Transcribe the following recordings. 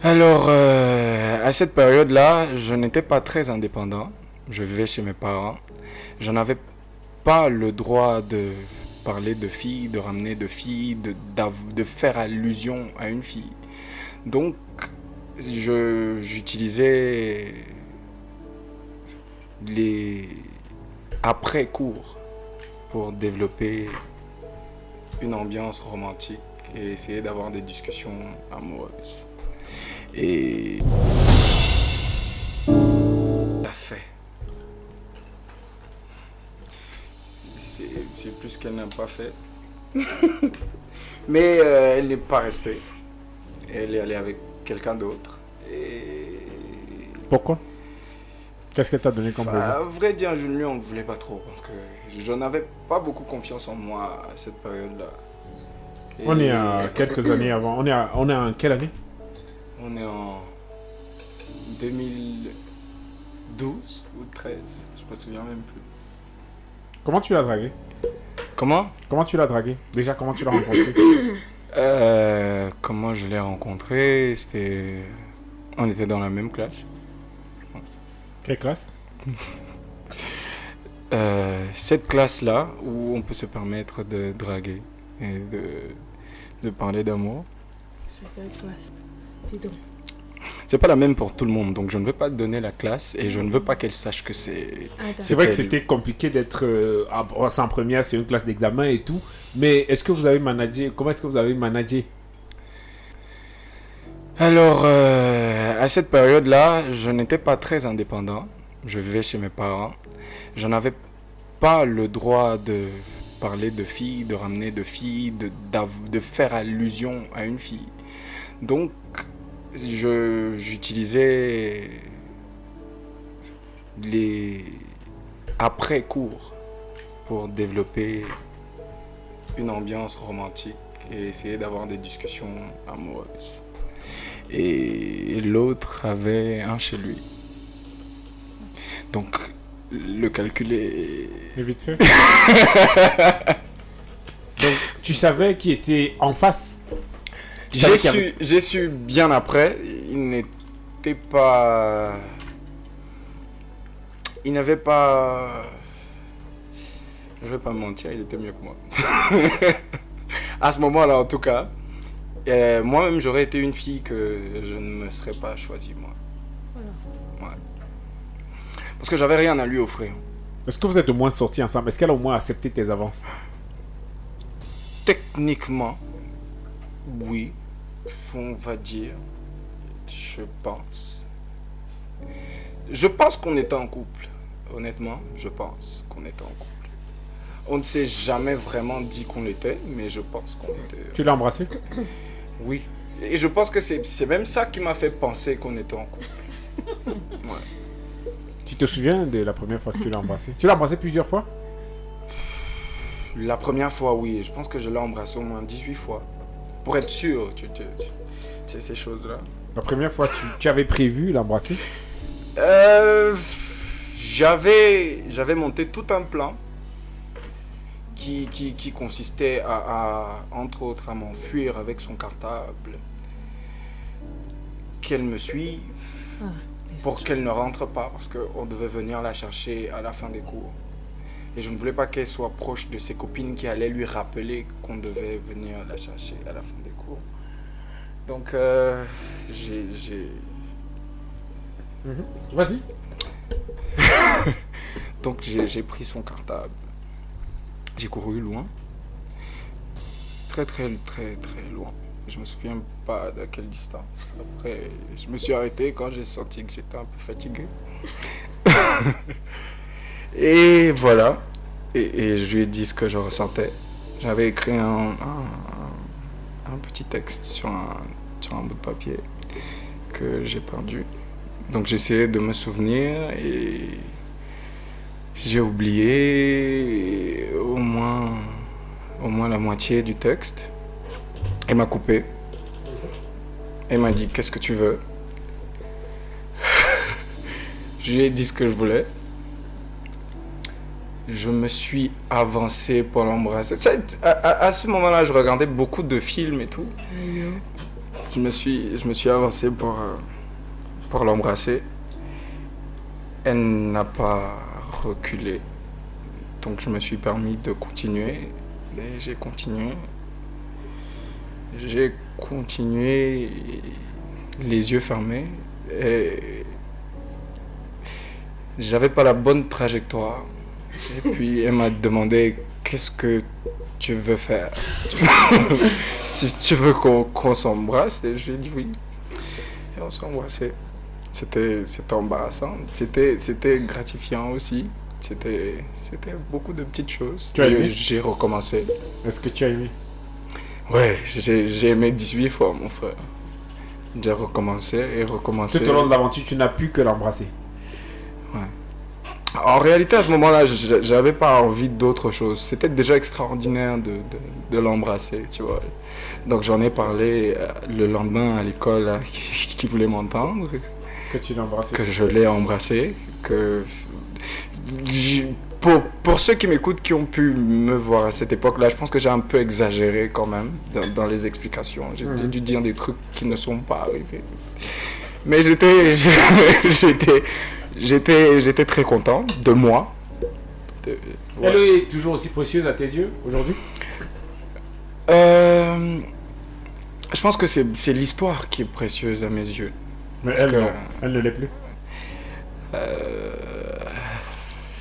Alors, à cette période-là, je n'étais pas très indépendant. Je vivais chez mes parents. Je n'avais pas le droit de parler de filles, de ramener de filles, de faire allusion à une fille. Donc, j'utilisais les après-cours pour développer une ambiance romantique et essayer d'avoir des discussions amoureuses. Et ça fait. C'est plus qu'elle n'a pas fait. Mais elle n'est pas restée. Elle est allée avec quelqu'un d'autre. Et Pourquoi? Qu'est-ce qu'elle t'a donné comme raison? à vrai dire, je ne lui en voulais pas trop parce que je n'avais pas beaucoup confiance en moi à cette période-là. On est à quelques années avant. On est en quelle année? On est en 2012 ou 13, je me souviens même plus. Comment tu l'as dragué? Comment Comment tu l'as dragué? Déjà, comment tu l'as rencontré? Comment je l'ai rencontré? On était dans la même classe, je pense. Quelle classe? Cette classe-là où on peut se permettre de draguer et de parler d'amour. C'est quelle classe? Dis donc. C'est pas la même pour tout le monde, donc je ne veux pas te donner la classe et je ne veux pas qu'elle sache que c'est. Ah, d'accord. C'est vrai que quel- c'était compliqué d'être c'est en première, c'est une classe d'examen et tout. Mais est-ce que vous avez managé? Comment est-ce que vous avez managé? Alors, à cette période-là, je n'étais pas très indépendant. Je vivais chez mes parents. Je n'avais pas le droit de parler de filles, de ramener de filles, de faire allusion à une fille. Donc, j'utilisais les après-cours pour développer une ambiance romantique et essayer d'avoir des discussions amoureuses. Et l'autre avait un chez lui. Donc, le calcul est. Mais vite fait. Donc, tu savais qui était en face? Tu savais qu'il y avait- J'ai su bien après, il n'était pas. Il n'avait pas. Je vais pas me mentir, il était mieux que moi. À ce moment-là, en tout cas, moi-même, j'aurais été une fille que je ne me serais pas choisie, moi. Voilà. Ouais. Parce que j'avais rien à lui offrir. Est-ce que vous êtes au moins sortis ensemble? Est-ce qu'elle a au moins accepté tes avances? Techniquement, oui, on va dire, je pense. Je pense qu'on était en couple, honnêtement, je pense qu'on était en couple. On ne s'est jamais vraiment dit qu'on l'était, mais je pense qu'on était. Tu l'as embrassé? Oui. Et je pense que c'est même ça qui m'a fait penser qu'on était en couple. Ouais. Tu te souviens de la première fois que tu l'as embrassé? Tu l'as embrassé plusieurs fois? La première fois, oui, je pense que je l'ai embrassé au moins 18 fois. Pour être sûr, tu sais, ces choses-là. La première fois, tu avais prévu l'embrasser? Euh, j'avais monté tout un plan qui consistait entre autres, à m'enfuir avec son cartable, qu'elle me suive, Ah, pour qu'elle ne rentre pas, parce qu'on devait venir la chercher à la fin des cours. Et je ne voulais pas qu'elle soit proche de ses copines qui allaient lui rappeler qu'on devait venir la chercher à la fin des cours. Donc, j'ai... Vas-y. Donc j'ai pris son cartable. J'ai couru loin. Très très très très loin. Je me souviens pas de quelle distance. Après, je me suis arrêté quand j'ai senti que j'étais un peu fatigué. Et voilà. Et je lui ai dit ce que je ressentais. J'avais écrit un petit texte sur un bout de papier que j'ai perdu. Donc j'essayais de me souvenir et j'ai oublié au moins la moitié du texte. Elle m'a coupé. Elle m'a dit qu'est-ce que tu veux. Je lui ai dit ce que je voulais. Je me suis avancé pour l'embrasser. À ce moment-là, je regardais beaucoup de films et tout. je me suis avancé pour l'embrasser. Elle n'a pas reculé. Donc je me suis permis de continuer. Et j'ai continué. J'ai continué les yeux fermés. Et j'avais pas la bonne trajectoire. Et puis elle m'a demandé qu'est-ce que tu veux faire. Tu veux qu'on s'embrasse? Et je lui ai dit oui. Et on s'est embrassé. C'était embarrassant. C'était gratifiant aussi. C'était beaucoup de petites choses. Tu as aimé? J'ai recommencé. Est-ce que tu as aimé? Ouais, j'ai aimé 18 fois, mon frère. J'ai recommencé et recommencé. Tout au long de l'aventure, tu n'as plus que l'embrasser. Ouais. En réalité, à ce moment-là, j'avais pas envie d'autre chose. C'était déjà extraordinaire de l'embrasser, tu vois. Donc j'en ai parlé le lendemain à l'école à qui voulait m'entendre. Que tu l'as embrassé. Que je l'ai embrassé. Pour ceux qui m'écoutent, qui ont pu me voir à cette époque-là, je pense que j'ai un peu exagéré quand même dans les explications. J'ai dû dire des trucs qui ne sont pas arrivés. Mais j'étais très content de moi. Ouais. Elle est toujours aussi précieuse à tes yeux aujourd'hui? Je pense que c'est l'histoire qui est précieuse à mes yeux. Mais Parce que- non, elle ne l'est plus.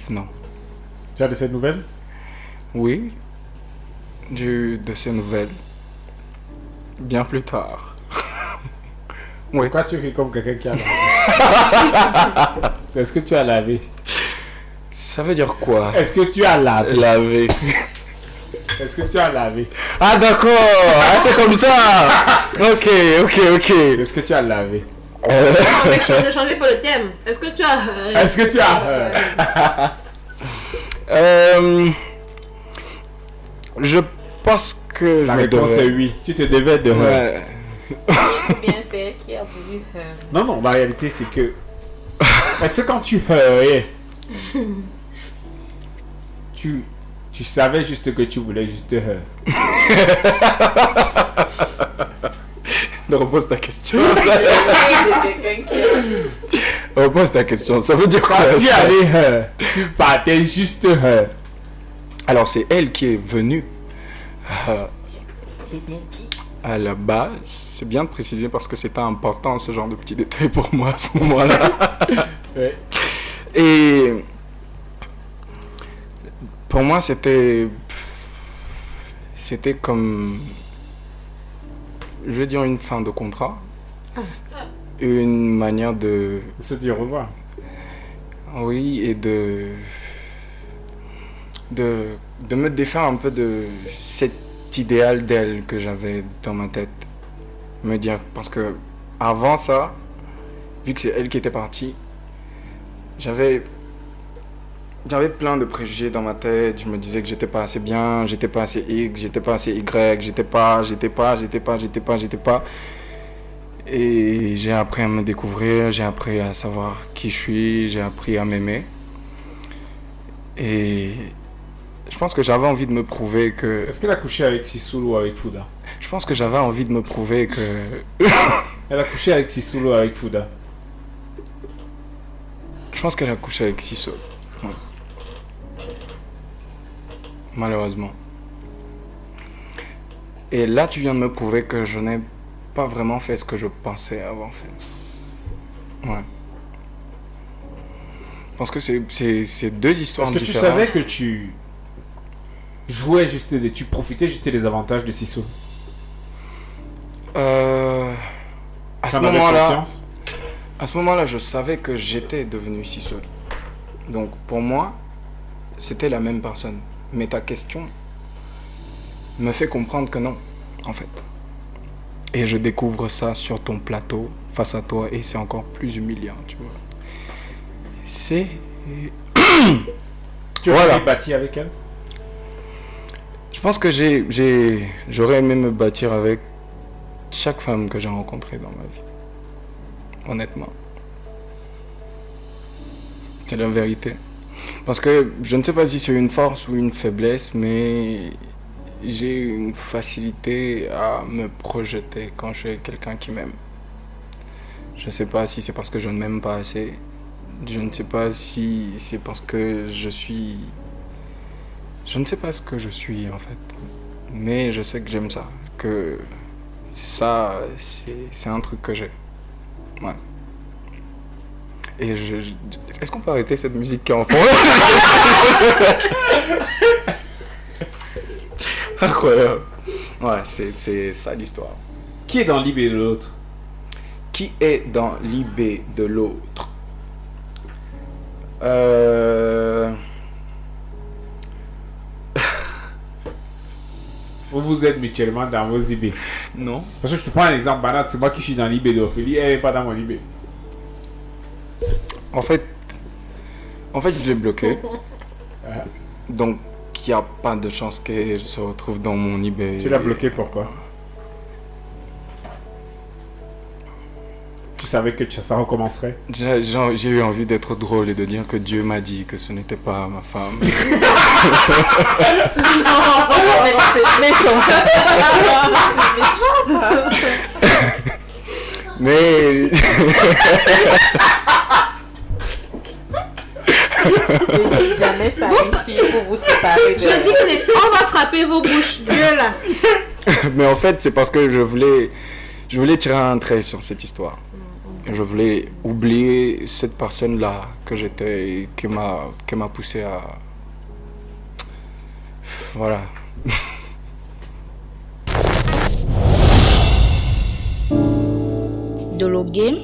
Non. Tu as de ces nouvelles? Oui, j'ai eu de ces nouvelles. Bien plus tard. Oui. Pourquoi tu ris comme quelqu'un qui a lavé? Est-ce que tu as lavé? Ça veut dire quoi? Est-ce que tu as lavé? Laver. Est-ce que tu as lavé? Ah d'accord, ah, c'est comme ça. Ok. Est-ce que tu as lavé? Non, mais ne changez pas le thème. Est-ce que tu as. Est-ce que tu as... Je pense que La je me réponse devais. est oui. Tu te devais de... Ouais. Ou bien c'est elle qui a voulu. Non, la réalité c'est que... Est-ce que quand tu heurais, tu savais juste que tu voulais juste heur? Non, repose ta question. de quelqu'un qui a. Repose ta question. Ça veut dire quoi? Quand tu ça? allais heur, tu partais juste heur. Alors c'est elle qui est venue. J'ai bien dit. À la base, c'est bien de préciser parce que c'était important ce genre de petits détails pour moi à ce moment-là. Ouais. Et pour moi, c'était comme, je vais dire, une fin de contrat, une manière de, Se dire au revoir. oui, et de me défaire un peu de cet idéal d'elle que j'avais dans ma tête. Me dire, parce que avant ça, vu que c'est elle qui était partie, j'avais plein de préjugés dans ma tête. Je me disais que j'étais pas assez bien, j'étais pas assez X, j'étais pas assez Y, j'étais pas. Et j'ai appris à me découvrir, j'ai appris à savoir qui je suis, j'ai appris à m'aimer. Et je pense que j'avais envie de me prouver que... Est-ce qu'elle a couché avec Sissoul ou avec Fouda? Je pense que j'avais envie de me prouver que... Elle a couché avec Sissoul ou avec Fouda? Je pense qu'elle a couché avec Sisso. Ouais. Malheureusement. Et là, tu viens de me prouver que je n'ai pas vraiment fait ce que je pensais avoir fait. Ouais. Parce que c'est deux histoires Est-ce que tu différentes. savais que tu jouais juste, tu profitais juste des avantages de Sissoul? À ce T'en avais moment-là, conscience? à ce moment-là, je savais que j'étais devenu Sisso. Donc pour moi, c'était la même personne. Mais ta question me fait comprendre que non, en fait. Et je découvre ça sur ton plateau, face à toi, et c'est encore plus humiliant, tu vois. C'est... Tu as Voilà. bâti avec elle? Je pense que j'aurais aimé me bâtir avec chaque femme que j'ai rencontrée dans ma vie. Honnêtement. C'est la vérité. Parce que je ne sais pas si c'est une force ou une faiblesse, mais j'ai une facilité à me projeter quand je suis avec quelqu'un qui m'aime. Je ne sais pas si c'est parce que je ne m'aime pas assez. Je ne sais pas si c'est parce que je suis... Je ne sais pas ce que je suis en fait. Mais je sais que j'aime ça. Que ça, c'est un truc que j'ai. Ouais. Et est-ce qu'on peut arrêter cette musique qui est en fond? Incroyable. Ouais, c'est ça l'histoire. Qui est dans l'IB de l'autre? Qui est dans l'IB de l'autre? Vous êtes mutuellement dans vos IB. Non. Parce que je te prends un exemple banal, c'est moi qui suis dans l'IB d'Ophélie, elle n'est pas dans mon IB. En fait, je l'ai bloqué. Donc, il n'y a pas de chance qu'elle se retrouve dans mon IB. Tu l'as bloqué pourquoi? Tu savais que ça recommencerait? J'ai eu envie d'être drôle et de dire que Dieu m'a dit que ce n'était pas ma femme. Non, mais c'est méchant. C'est méchant ça. Mais... Ne dites jamais ça à une fille pour vous séparer de... Je dis qu'on va frapper vos bouches. Dieu là. Mais en fait, c'est parce que je voulais tirer un trait sur cette histoire. Je voulais oublier cette personne-là que j'étais et qui m'a poussé à... Voilà. Dolo Game